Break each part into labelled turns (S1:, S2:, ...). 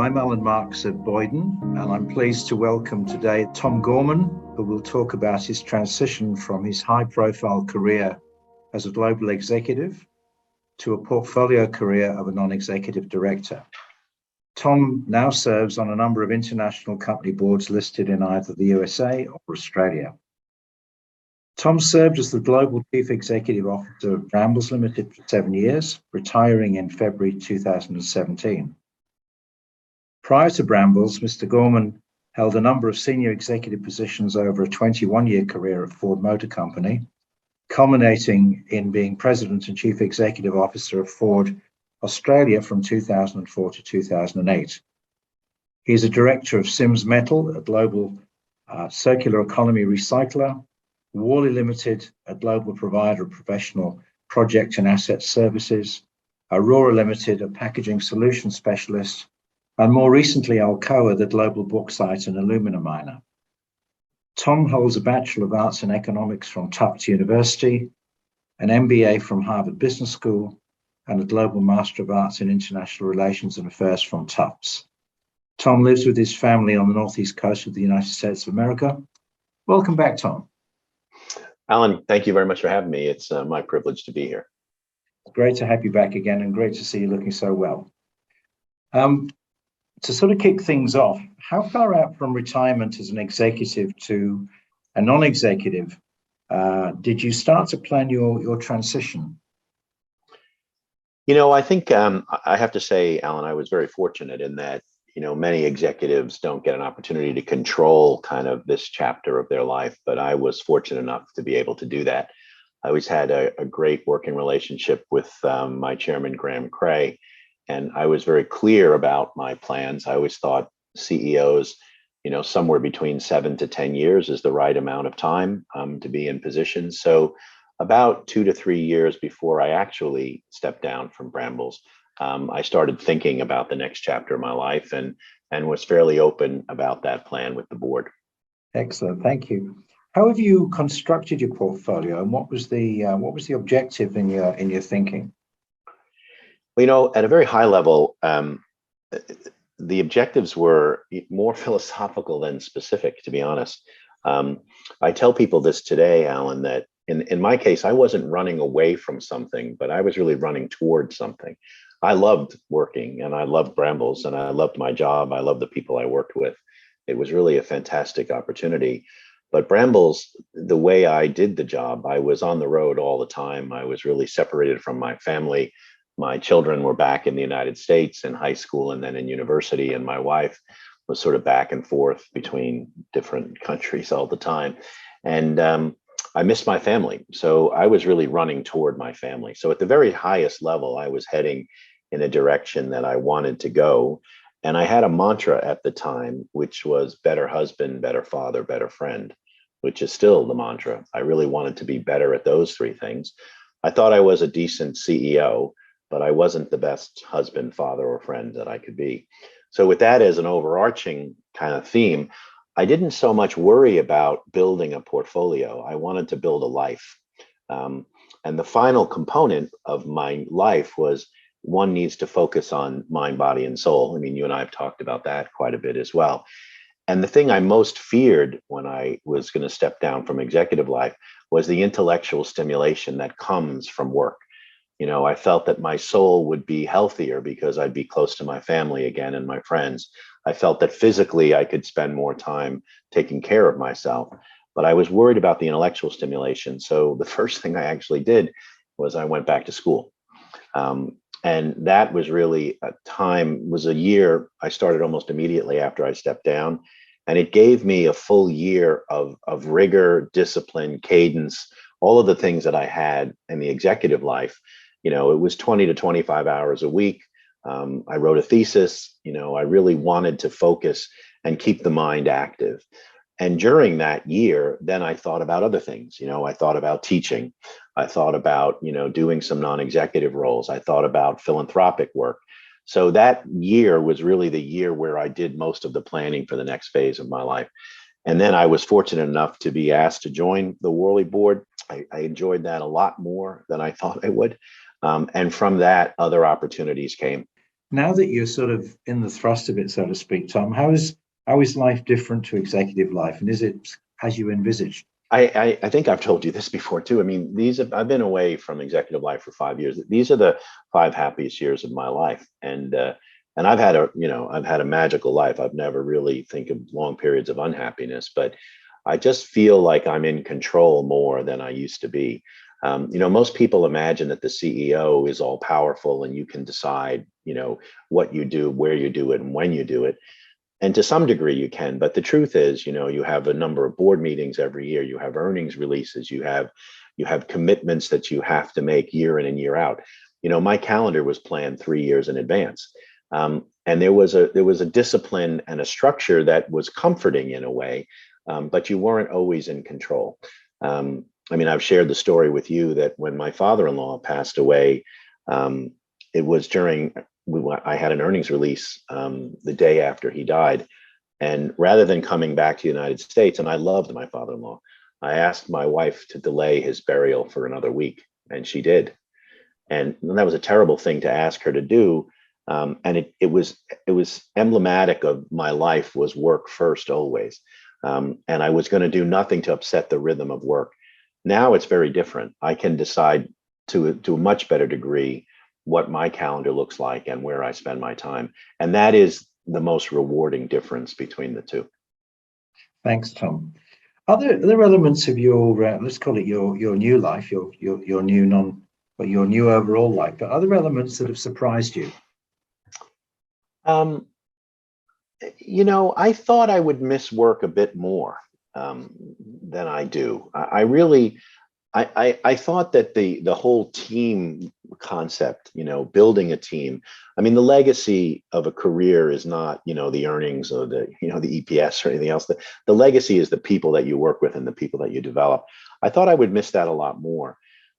S1: I'm Alan Marks of Boyden, and I'm pleased to welcome today Tom Gorman, who will talk about his transition from his high-profile career as a global executive to a portfolio career of a non-executive director. Tom now serves on a number of international company boards listed in either the USA or Australia. Tom served as the Global Chief Executive Officer of Brambles Limited for 7 years, retiring in February 2017. Prior to Brambles, Mr. Gorman held a number of senior executive positions over a 21-year career at Ford Motor Company, culminating in being President and Chief Executive Officer of Ford Australia from 2004 to 2008. He is a director of Sims Metal, a global circular economy recycler, Worley Limited, a global provider of professional project and asset services, Aurora Limited, a packaging solutions specialist, and more recently, Alcoa, the global bauxite and alumina miner. Tom holds a Bachelor of Arts in Economics from Tufts University, an MBA from Harvard Business School, and a Global Master of Arts in International Relations and Affairs from Tufts. Tom lives with his family on the northeast coast of the United States of America. Welcome back, Tom.
S2: Alan, thank you very much for having me. It's my privilege to be here.
S1: Great to have you back again, and great to see you looking so well. To sort of kick things off, how far out from retirement as an executive to a non-executive did you start to plan your transition?
S2: You know, I think I have to say, Alan, I was very fortunate in that, you know, many executives don't get an opportunity to control kind of this chapter of their life, but I was fortunate enough to be able to do that. I always had a great working relationship with my chairman, Graham Cray, and I was very clear about my plans. I always thought CEOs, you know, somewhere between 7 to 10 years is the right amount of time to be in position. So about 2 to 3 years before I actually stepped down from Brambles, I started thinking about the next chapter of my life and was fairly open about that plan with the board.
S1: Excellent, thank you. How have you constructed your portfolio, and what was the objective in your thinking?
S2: Well, you know, at a very high level, the objectives were more philosophical than specific, to be honest. I tell people this today, Alan, that in my case, I wasn't running away from something, but I was really running towards something. I loved working, and I loved Brambles, and I loved my job. I loved the people I worked with. It was really a fantastic opportunity. But Brambles, the way I did the job, I was on the road all the time. I was really separated from my family. My children were back in the United States in high school and then in university, and my wife was sort of back and forth between different countries all the time. And I missed my family. So I was really running toward my family. So at the very highest level, I was heading in a direction that I wanted to go. And I had a mantra at the time, which was better husband, better father, better friend, which is still the mantra. I really wanted to be better at those three things. I thought I was a decent CEO, but I wasn't the best husband, father, or friend that I could be. So with that as an overarching kind of theme, I didn't so much worry about building a portfolio. I wanted to build a life. And the final component of my life was one needs to focus on mind, body, and soul. I mean, you and I have talked about that quite a bit as well. And the thing I most feared when I was going to step down from executive life was the intellectual stimulation that comes from work. You know, I felt that my soul would be healthier because I'd be close to my family again and my friends. I felt that physically I could spend more time taking care of myself, but I was worried about the intellectual stimulation. So the first thing I actually did was I went back to school. And that was really a year. I started almost immediately after I stepped down. And it gave me a full year of rigor, discipline, cadence, all of the things that I had in the executive life. You know, it was 20 to 25 hours a week. I wrote a thesis. You know, I really wanted to focus and keep the mind active. And during that year, then I thought about other things. You know, I thought about teaching. I thought about, you know, doing some non-executive roles. I thought about philanthropic work. So that year was really the year where I did most of the planning for the next phase of my life. And then I was fortunate enough to be asked to join the Worley board. I enjoyed that a lot more than I thought I would. And from that, other opportunities came.
S1: Now that you're sort of in the thrust of it, so to speak, Tom, how is life different to executive life, and is it as you envisaged?
S2: I think I've told you this before too. I mean, I've been away from executive life for 5 years. These are the 5 happiest years of my life, and I've had a magical life. I've never really think of long periods of unhappiness, but I just feel like I'm in control more than I used to be. Most people imagine that the CEO is all powerful and you can decide, what you do, where you do it, and when you do it. And to some degree you can, but the truth is, you have a number of board meetings every year, you have earnings releases, you have commitments that you have to make year in and year out. My calendar was planned 3 years in advance. And there was a discipline and a structure that was comforting in a way, but you weren't always in control. I mean, I've shared the story with you that when my father-in-law passed away, it was during I had an earnings release the day after he died. And rather than coming back to the United States, and I loved my father-in-law, I asked my wife to delay his burial for another week, and she did. And that was a terrible thing to ask her to do. And it was emblematic of my life was work first always. And I was going to do nothing to upset the rhythm of work. Now it's very different. I can decide to a much better degree what my calendar looks like and where I spend my time. And that is the most rewarding difference between the two.
S1: Thanks, Tom. Are there elements of your let's call it your new life, your new but your new overall life? But other elements that have surprised you?
S2: Um, I thought I would miss work a bit more than I do. I really, I thought that the whole team concept, building a team. I mean, the legacy of a career is not, the earnings or the EPS or anything else. The legacy is the people that you work with and the people that you develop. I thought I would miss that a lot more,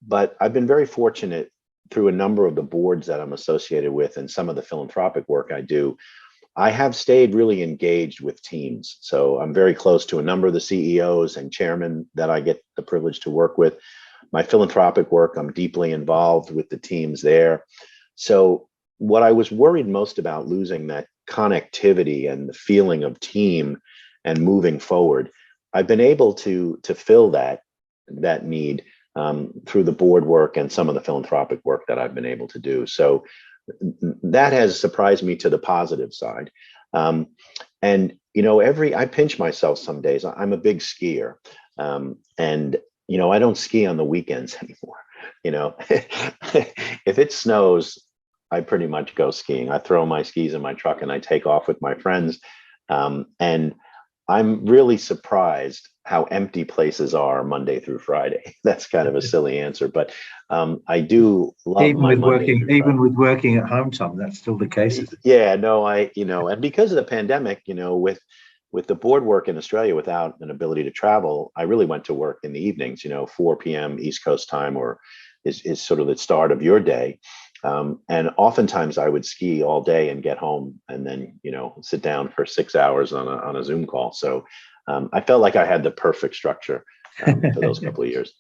S2: but I've been very fortunate through a number of the boards that I'm associated with and some of the philanthropic work I do. I have stayed really engaged with teams. So I'm very close to a number of the CEOs and chairmen that I get the privilege to work with. My philanthropic work, I'm deeply involved with the teams there. So what I was worried most about losing that connectivity and the feeling of team and moving forward, I've been able to fill that need through the board work and some of the philanthropic work that I've been able to do. So that has surprised me to the positive side. And I pinch myself some days. I'm a big skier, and I don't ski on the weekends anymore. If it snows, I pretty much go skiing. I throw my skis in my truck and I take off with my friends. And I'm really surprised how empty places are Monday through Friday. That's kind of a silly answer, but I do love
S1: Even
S2: my
S1: with
S2: Monday
S1: working,
S2: through
S1: even
S2: Friday.
S1: with working at home, Tom, that's still the case, is it?
S2: Yeah, no, and because of the pandemic, with the board work in Australia, without an ability to travel, I really went to work in the evenings, 4 p.m. East Coast time, or is sort of the start of your day. And oftentimes I would ski all day and get home and then, sit down for 6 hours on a Zoom call. So I felt like I had the perfect structure for those couple of years.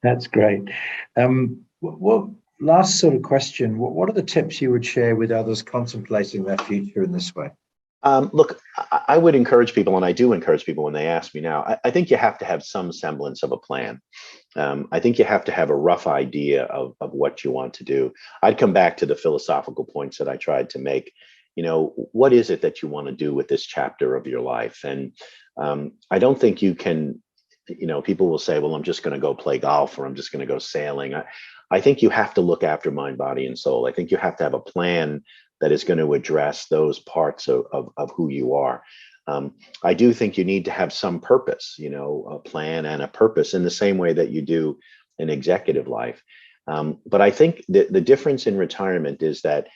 S1: That's great. What last sort of question? What are the tips you would share with others contemplating their future in this way?
S2: Look, I would encourage people, and I do encourage people when they ask me now. I think you have to have some semblance of a plan. I think you have to have a rough idea of what you want to do. I'd come back to the philosophical points that I tried to make. What is it that you want to do with this chapter of your life? And I don't think you can, people will say, well, I'm just going to go play golf or I'm just going to go sailing. I think you have to look after mind, body, and soul. I think you have to have a plan that is going to address those parts of who you are. I do think you need to have some purpose, a plan and a purpose in the same way that you do in executive life. But I think the difference in retirement is that,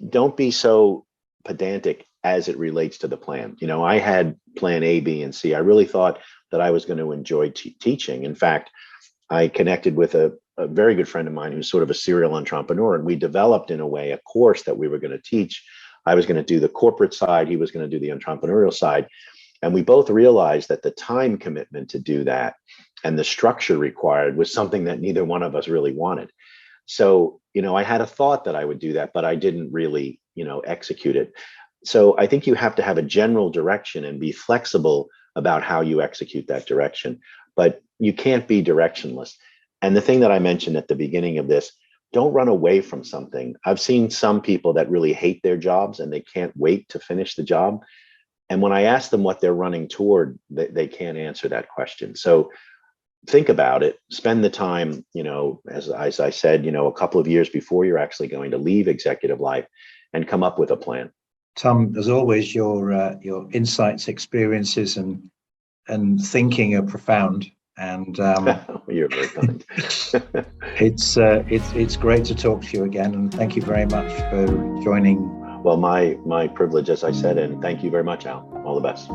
S2: don't be so pedantic as it relates to the plan. I had plan A, B, and C. I really thought that I was going to enjoy teaching. In fact, I connected with a very good friend of mine who's sort of a serial entrepreneur, and we developed in a way a course that we were going to teach. I was going to do the corporate side, he was going to do the entrepreneurial side, and we both realized that the time commitment to do that and the structure required was something that neither one of us really wanted. So I had a thought that I would do that, but I didn't really, execute it. So I think you have to have a general direction and be flexible about how you execute that direction, but you can't be directionless. And the thing that I mentioned at the beginning of this, don't run away from something. I've seen some people that really hate their jobs and they can't wait to finish the job. And when I ask them what they're running toward, they can't answer that question. So think about it, spend the time, as I said, a couple of years before you're actually going to leave executive life, and come up with a plan.
S1: Tom, as always, your insights, experiences, and thinking are profound. And
S2: You're very kind.
S1: it's great to talk to you again, and thank you very much for joining.
S2: Well, my privilege, as I said, and thank you very much, Al. All the best.